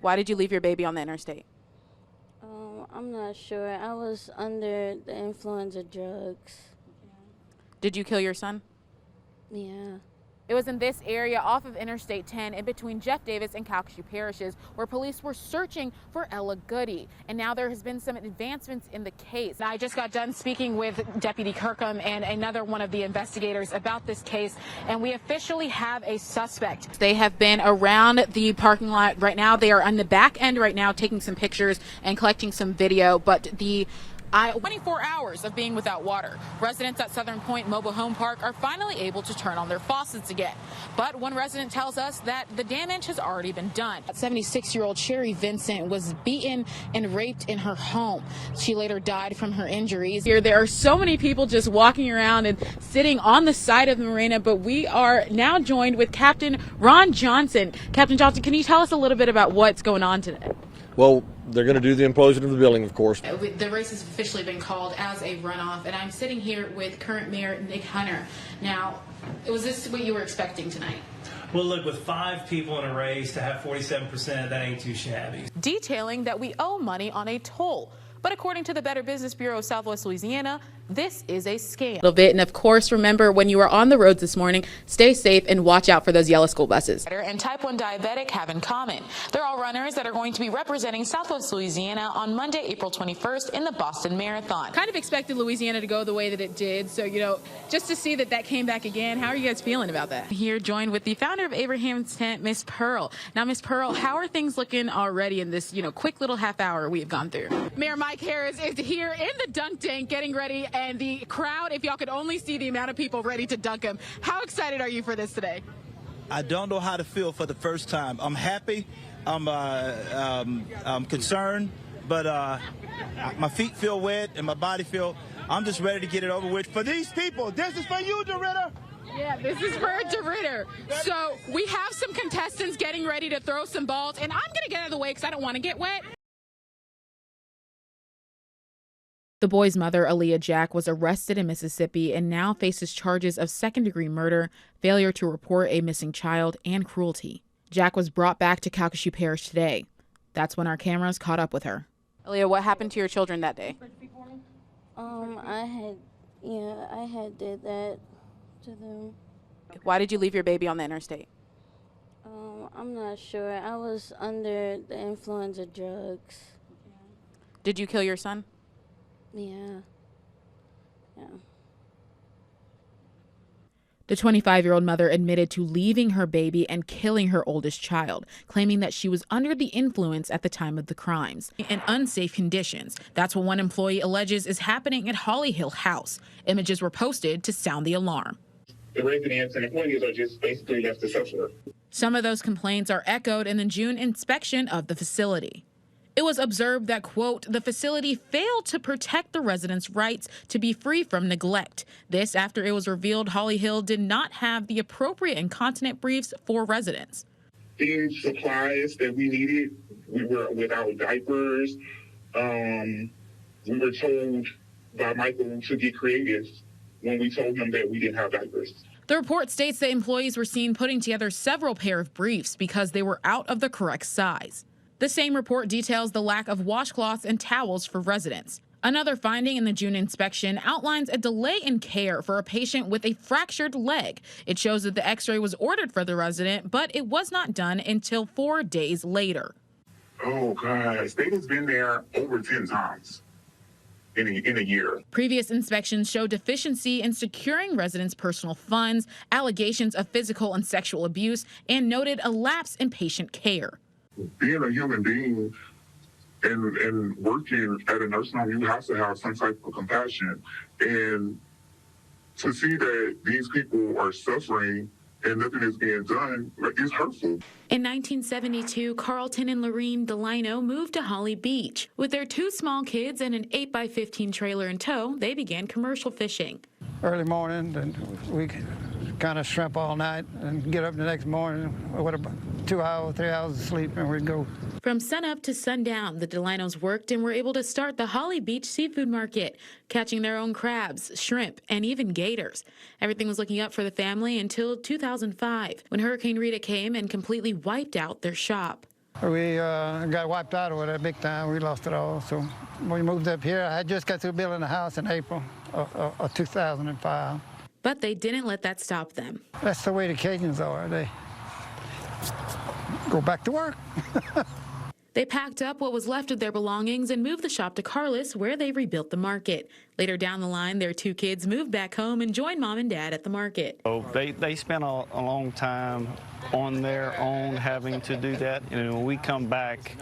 Why did you leave your baby on the interstate? I'm not sure. I was under the influence of drugs. Did you kill your son? Yeah. It was in this area off of Interstate 10 in between Jeff Davis and Calcasieu parishes where police were searching for Ella Goody. And now there has been some advancements in the case. Now, I just got done speaking with Deputy Kirkham and another one of the investigators about this case, and we officially have a suspect. They have been around the parking lot right now. They are on the back end right now taking some pictures and collecting some video, but 24 hours of being without water. Residents at Southern Point Mobile Home Park are finally able to turn on their faucets again. But one resident tells us that the damage has already been done. 76-year-old Sherry Vincent was beaten and raped in her home. She later died from her injuries. Here, there are so many people just walking around and sitting on the side of the marina, but we are now joined with Captain Ron Johnson. Captain Johnson, can you tell us a little bit about what's going on today? Well, they're going to do the implosion of the building, of course. The race has officially been called as a runoff, and I'm sitting here with current Mayor Nick Hunter. Now, was this what you were expecting tonight? Well, look, with 5 people in a race to have 47%, that ain't too shabby. Detailing that we owe money on a toll. But according to the Better Business Bureau of Southwest Louisiana, this is a scam. And of course, remember, when you are on the roads this morning, stay safe and watch out for those yellow school buses. And type 1 diabetic have in common. They're all runners that are going to be representing Southwest Louisiana on Monday, April 21st in the Boston Marathon. Kind of expected Louisiana to go the way that it did. So, just to see that came back again, how are you guys feeling about that? Here joined with the founder of Abraham's Tent, Miss Pearl. Now, Miss Pearl, how are things looking already in this, quick little half hour we have gone through? Mayor Mike Harris is here in the dunk tank getting ready, and the crowd, if y'all could only see the amount of people ready to dunk him. How excited are you for this today? I don't know how to feel for the first time. I'm happy. I'm concerned, but my feet feel wet and my body I'm just ready to get it over with. For these people, this is for you, DeRitter. Yeah, this is for DeRitter. So we have some contestants getting ready to throw some balls, and I'm going to get out of the way because I don't want to get wet. The boy's mother, Aaliyah Jack, was arrested in Mississippi and now faces charges of second-degree murder, failure to report a missing child, and cruelty. Jack was brought back to Calcasieu Parish today. That's when our cameras caught up with her. Aaliyah, what happened to your children that day? I had did that to them. Why did you leave your baby on the interstate? I'm not sure. I was under the influence of drugs. Did you kill your son? Yeah. The 25-year-old mother admitted to leaving her baby and killing her oldest child, claiming that she was under the influence at the time of the crimes. In unsafe conditions. That's what one employee alleges is happening at Holly Hill House. Images were posted to sound the alarm. The residents and employees are just basically left to suffer. Some of those complaints are echoed in the June inspection of the facility. It was observed that, quote, the facility failed to protect the residents' rights to be free from neglect. This after it was revealed Holly Hill did not have the appropriate incontinent briefs for residents. These supplies that we needed, we were without diapers. We were told by Michael to get creative when we told him that we didn't have diapers. The report states that employees were seen putting together several pair of briefs because they were out of the correct size. The same report details the lack of washcloths and towels for residents. Another finding in the June inspection outlines a delay in care for a patient with a fractured leg. It shows that the x-ray was ordered for the resident, but it was not done until 4 days later. Oh, gosh. They've been there over 10 times in a year. Previous inspections show deficiency in securing residents' personal funds, allegations of physical and sexual abuse, and noted a lapse in patient care. Being a human being and working at a nursing home, you have to have some type of compassion. And to see that these people are suffering and nothing is being done, is hurtful. In 1972, Carlton and Lorene Delino moved to Holly Beach. With their 2 small kids and an 8x15 trailer in tow, they began commercial fishing. Early morning, and we kind of shrimp all night and get up the next morning, what about 2 hours, 3 hours of sleep, and we'd go. From sunup to sundown, the Delinos worked and were able to start the Holly Beach Seafood Market, catching their own crabs, shrimp, and even gators. Everything was looking up for the family until 2005, when Hurricane Rita came and completely wiped out their shop. We got wiped out over there big time. We lost it all. So we moved up here. I just got through building a house in April of 2005. But they didn't let that stop them. That's the way the Cajuns are. They go back to work. They packed up what was left of their belongings and moved the shop to Carlos, where they rebuilt the market. Later down the line, their 2 kids moved back home and joined mom and dad at the market. So they spent a long time on their own having to do that. And when we come back,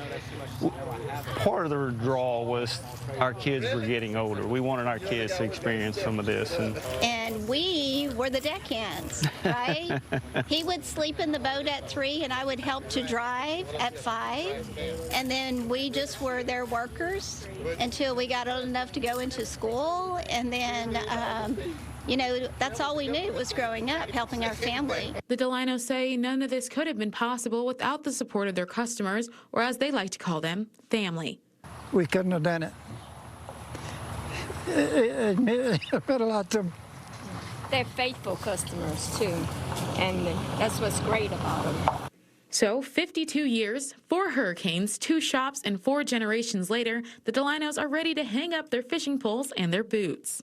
part of the draw was our kids were getting older. We wanted our kids to experience some of this. And we were the deckhands, right? He would sleep in the boat at 3 and I would help to drive at 5. And then we just were their workers until we got old enough to go into school. And then, you know, that's all we knew was growing up, helping our family. The Delinos say none of this could have been possible without the support of their customers, or as they like to call them, family. We couldn't have done it. It meant a lot to them. They're faithful customers, too, and that's what's great about them. So 52 years, 4 hurricanes, 2 shops, and 4 generations later, the Delinos are ready to hang up their fishing poles and their boots.